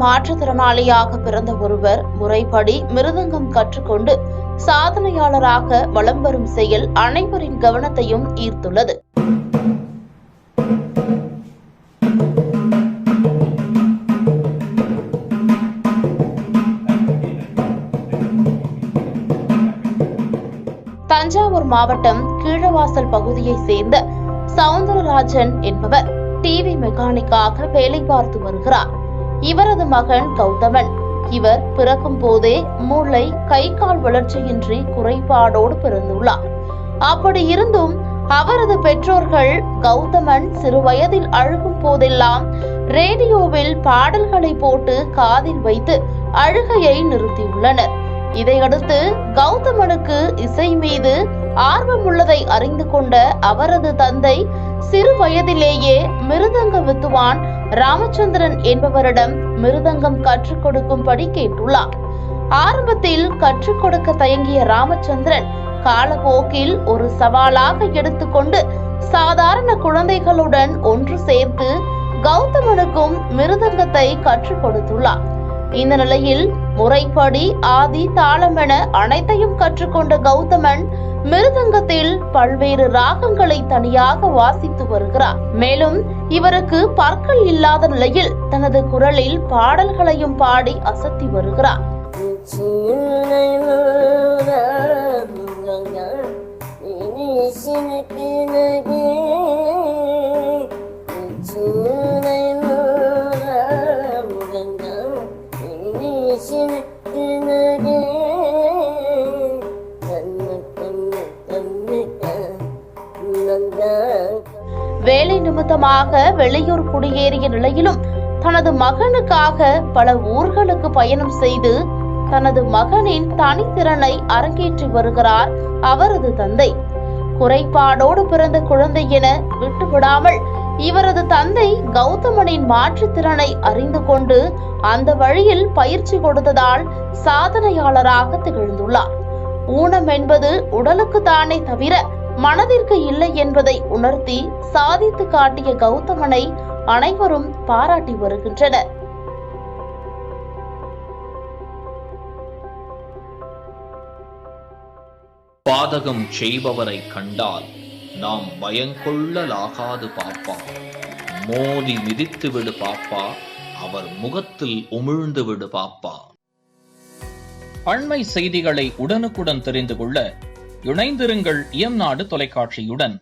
மாற்றுத்திறனாளியாக பிறந்த ஒருவர் முறைப்படி மிருதங்கம் கற்றுக்கொண்டு சாதனையாளராக வலம் வரும் செயல் அனைவரின் கவனத்தையும் ஈர்த்துள்ளது. தஞ்சாவூர் மாவட்டம் கீழவாசல் பகுதியை சேர்ந்த சவுந்தரராஜன் என்பவர் டிவி மெக்கானிக்காக வேலை பார்த்து வருகிறார். இவரது மகன் கௌதமன். இவர் பிறக்கும் போதே மூளை கை கால் வளர்ச்சியின்றி குறைபாடோடு பிறந்துள்ளார். அப்படி இருந்தும் அவரது பெற்றோர்கள் கௌதமன் சிறு வயதில் அழுகும் போதெல்லாம் ரேடியோவில் பாடல்களை போட்டு காதில் வைத்து அழுகையை நிறுத்தியுள்ளனர். இதையடுத்து கௌதமனுக்கு இசை மீது ஆர்வம் உள்ளதை அறிந்து கொண்ட அவரது தந்தை சிறு வயதிலேயே மிருதங்க வித்துவான் ராமச்சந்திரன் என்பவரிடம் மிருதங்கம் கற்றுக் கொடுக்கும்படி கேட்டுள்ளார். ஆரம்பத்தில் கற்றுக் கொடுக்க தயங்கிய ராமச்சந்திரன் காலப்போக்கில் ஒரு சவாலாக எடுத்துக்கொண்டு சாதாரண குழந்தைகளுடன் ஒன்று சேர்த்து கௌதமனுக்கும் மிருதங்கத்தை கற்றுக் கொடுத்துள்ளார். இந்த நிலையில் முறைப்படி ஆதி தாளம் என அனைத்தையும் கற்றுக்கொண்ட கௌதமன் மிருதங்கத்தில் பல்வேறு ராகங்களை தனியாக வாசித்து வருகிறார். மேலும் இவருக்கு பற்கள் இல்லாத நிலையில் தனது குரலில் பாடல்களையும் பாடி அசத்தி வருகிறார். வேலை நிமித்தமாக வெளியூர் குடியேறிய நிலையிலும் தனது மகனுக்காக பல ஊர்களுக்கு பயணம் செய்து தனது மகனின் தனித்திறனை அரங்கேற்றி வருகிறார் அவரது தந்தை. குறைபாடோடு பிறந்த குழந்தை என விட்டுவிடாமல் இவரது தந்தை கௌதமனின் மாற்றுத்திறனை அறிந்து கொண்டு அந்த வழியில் பயிற்சி கொடுத்ததால் சாதனையாளராக திகழ்ந்துள்ளார். ஊனம் என்பது உடலுக்கு தானே தவிர மனதிற்கு இல்லை என்பதை உணர்த்தி சாதித்து காட்டிய கௌதமனை அனைவரும் பாராட்டி வருகின்றனர். பாதகம் செய்பவரை கண்டால் நாம் பயங்கொள்ளலாகாது பாப்பா. மோதி மிதித்து விடு பாப்பா, அவர் முகத்தில் உமிழ்ந்து விடு பாப்பா. அண்மை செய்திகளை உடனுக்குடன் தெரிந்து கொள்ள இணைந்திருங்கள் இயம்நாடு தொலைக்காட்சியுடன்.